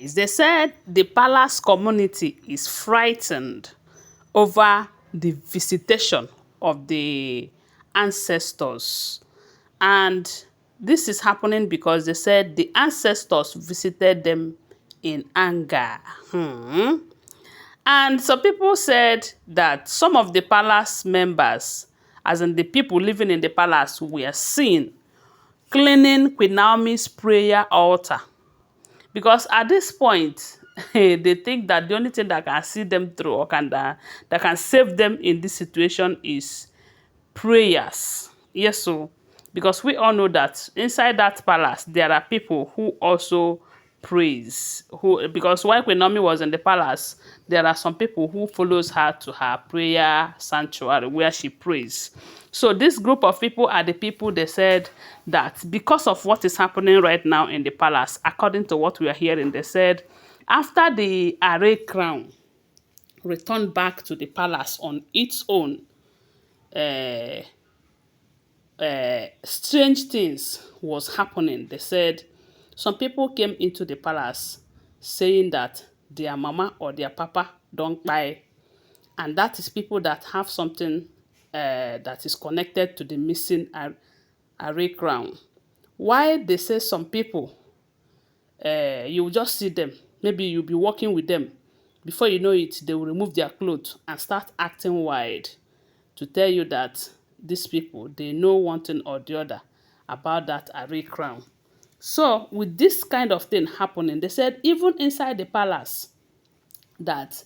They said the palace community is frightened over the visitation of the ancestors. And this is happening because they said the ancestors visited them in anger. And some people said that some of the palace members, as in the people living in the palace, were seen cleaning Queen Naomi's prayer altar. Because at this point, they think that the only thing that can see them through or that can save them in this situation is prayers. Yes, so because we all know that inside that palace there are people who also praise. Who because while Queen Naomi was in the palace, there are some people who follows her to her prayer sanctuary where she prays. So this group of people are the people they said that because of what is happening right now in the palace, according to what we are hearing, they said after the Aarecrown returned back to the palace on its own, uh, strange things was happening. They said some people came into the palace saying that their mama or their papa don't die, and that is people that have something that is connected to the missing Aarecrown. Why they say some people, you will just see them, maybe you'll be walking with them, before you know it, they will remove their clothes and start acting wild to tell you that these people, they know one thing or the other about that Aarecrown. So with this kind of thing happening, they said even inside the palace, that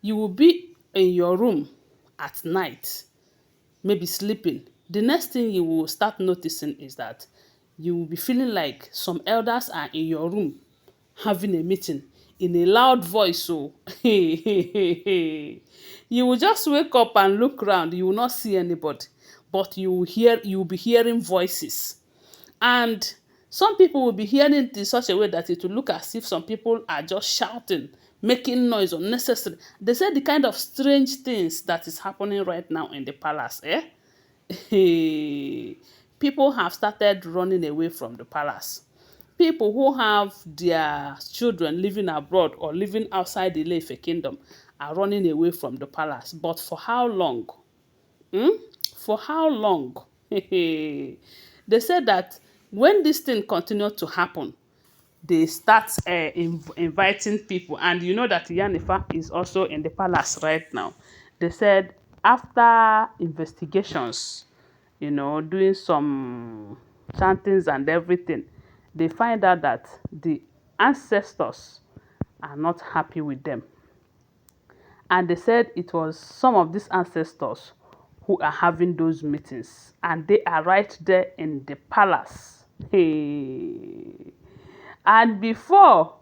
you will be in your room at night, maybe sleeping. The next thing you will start noticing is that you will be feeling like some elders are in your room having a meeting in a loud voice. So you will just wake up and look around. You will not see anybody, but you will be hearing voices. And some people will be hearing it in such a way that it will look as if some people are just shouting, making noise unnecessary. They said the kind of strange things that is happening right now in the palace, people have started running away from the palace. People who have their children living abroad or living outside the Ife kingdom are running away from the palace. But for how long? For how long? They said that when this thing continued to happen, they start inviting people. And you know that Yanifa is also in the palace right now. They said after investigations, doing some chantings and everything, they find out that the ancestors are not happy with them. And they said it was some of these ancestors who are having those meetings, and they are right there in the palace. Hey. And before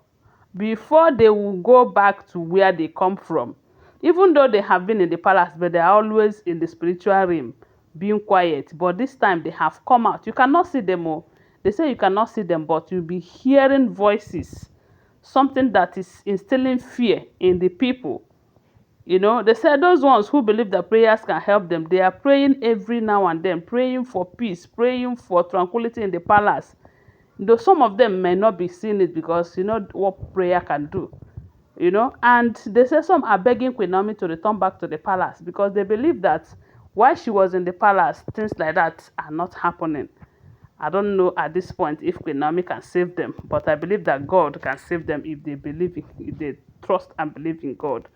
they will go back to where they come from, even though they have been in the palace, but they are always in the spiritual realm being quiet. But this time they have come out. You cannot see them all. They say you cannot see them, but you'll be hearing voices, something that is instilling fear in the people. They said those ones who believe that prayers can help them, they are praying every now and then, praying for peace, praying for tranquility in the palace. Though some of them may not be seeing it because you know what prayer can do. And they say some are begging Queen Naomi to return back to the palace because they believe that while she was in the palace, things like that are not happening. I don't know at this point if Queen Naomi can save them, but I believe that God can save them if they if they trust and believe in God.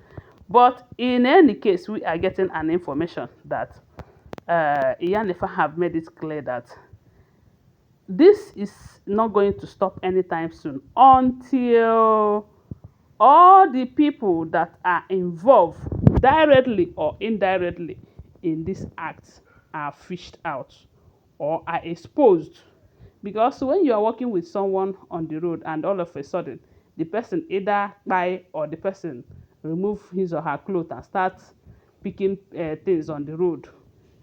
But in any case, we are getting an information that Iyanifa have made it clear that this is not going to stop anytime soon until all the people that are involved directly or indirectly in this act are fished out or are exposed. Because when you are working with someone on the road and all of a sudden the person either buy or the person remove his or her clothes and start picking things on the road,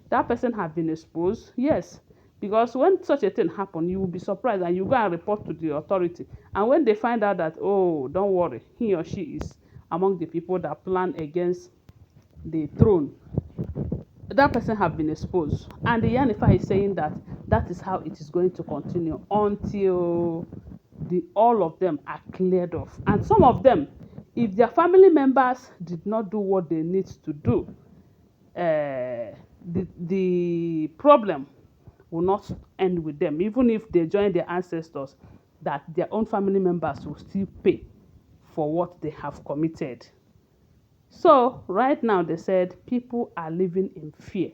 that person have been exposed. Yes, because when such a thing happen, you will be surprised and you go and report to the authority. And when they find out that, oh, don't worry, he or she is among the people that plan against the throne, that person have been exposed. And the Yanifa is saying that that is how it is going to continue until all of them are cleared off. And some of them, if their family members did not do what they need to do, the problem will not end with them. Even if they join their ancestors, that their own family members will still pay for what they have committed. So right now they said people are living in fear.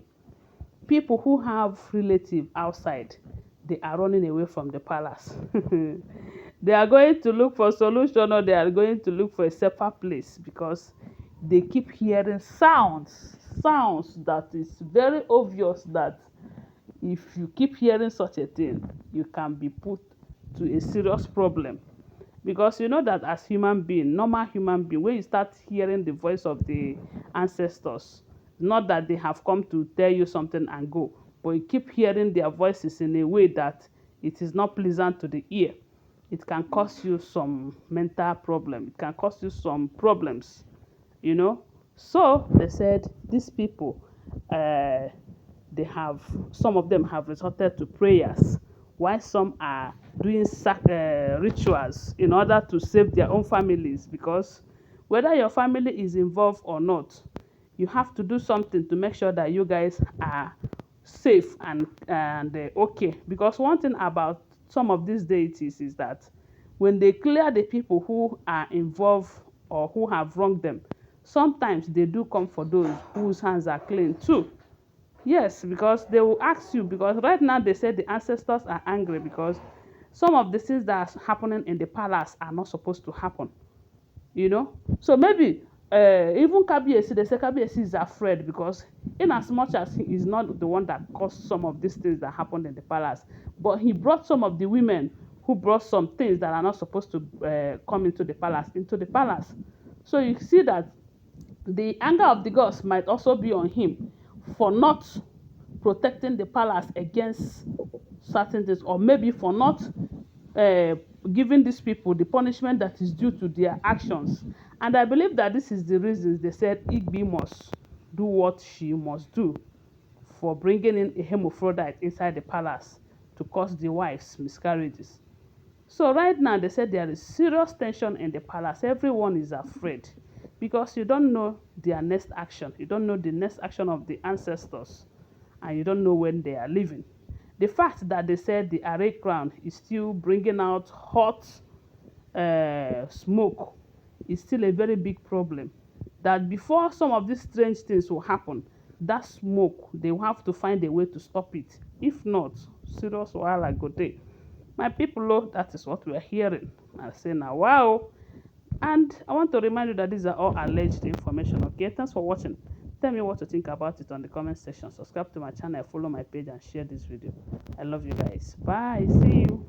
People who have relatives outside, they are running away from the palace. They are going to look for solution, or they are going to look for a safer place, because they keep hearing sounds that is very obvious that if you keep hearing such a thing, you can be put to a serious problem. Because you know that as human being, normal human being, when you start hearing the voice of the ancestors, not that they have come to tell you something and go, but you keep hearing their voices in a way that it is not pleasant to the ear, it can cause you some mental problem. It can cause you some problems, you know. So they said these people, some of them have resorted to prayers, while some are doing rituals in order to save their own families. Because whether your family is involved or not, you have to do something to make sure that you guys are safe and okay. Because one thing about some of these deities is that when they clear the people who are involved or who have wronged them, sometimes they do come for those whose hands are clean too. Yes, because they will ask you, because right now they say the ancestors are angry because some of the things that are happening in the palace are not supposed to happen, you know. So maybe even Kabiyesi, they say Kabiyesi is afraid, because in as much as he is not the one that caused some of these things that happened in the palace, but he brought some of the women who brought some things that are not supposed to come into the palace. So you see that the anger of the gods might also be on him for not protecting the palace against certain things, or maybe for not uh, giving these people the punishment that is due to their actions. And I believe that this is the reason they said Igbi must do what she must do for bringing in a hermaphrodite inside the palace to cause the wives miscarriages. So right now they said there is serious tension in the palace. Everyone is afraid because you don't know their next action. You don't know the next action of the ancestors, and you don't know when they are leaving. The fact that they said the Aarecrown is still bringing out hot smoke is still a very big problem. That before some of these strange things will happen, that smoke, they will have to find a way to stop it. If not, serious wahala go dey. My people, oh, that is what we are hearing. I say now, wow. And I want to remind you that these are all alleged information. Okay, thanks for watching. Tell me what you think about it on the comment section. Subscribe to my channel, follow my page, and share this video. I love you guys. Bye. See you.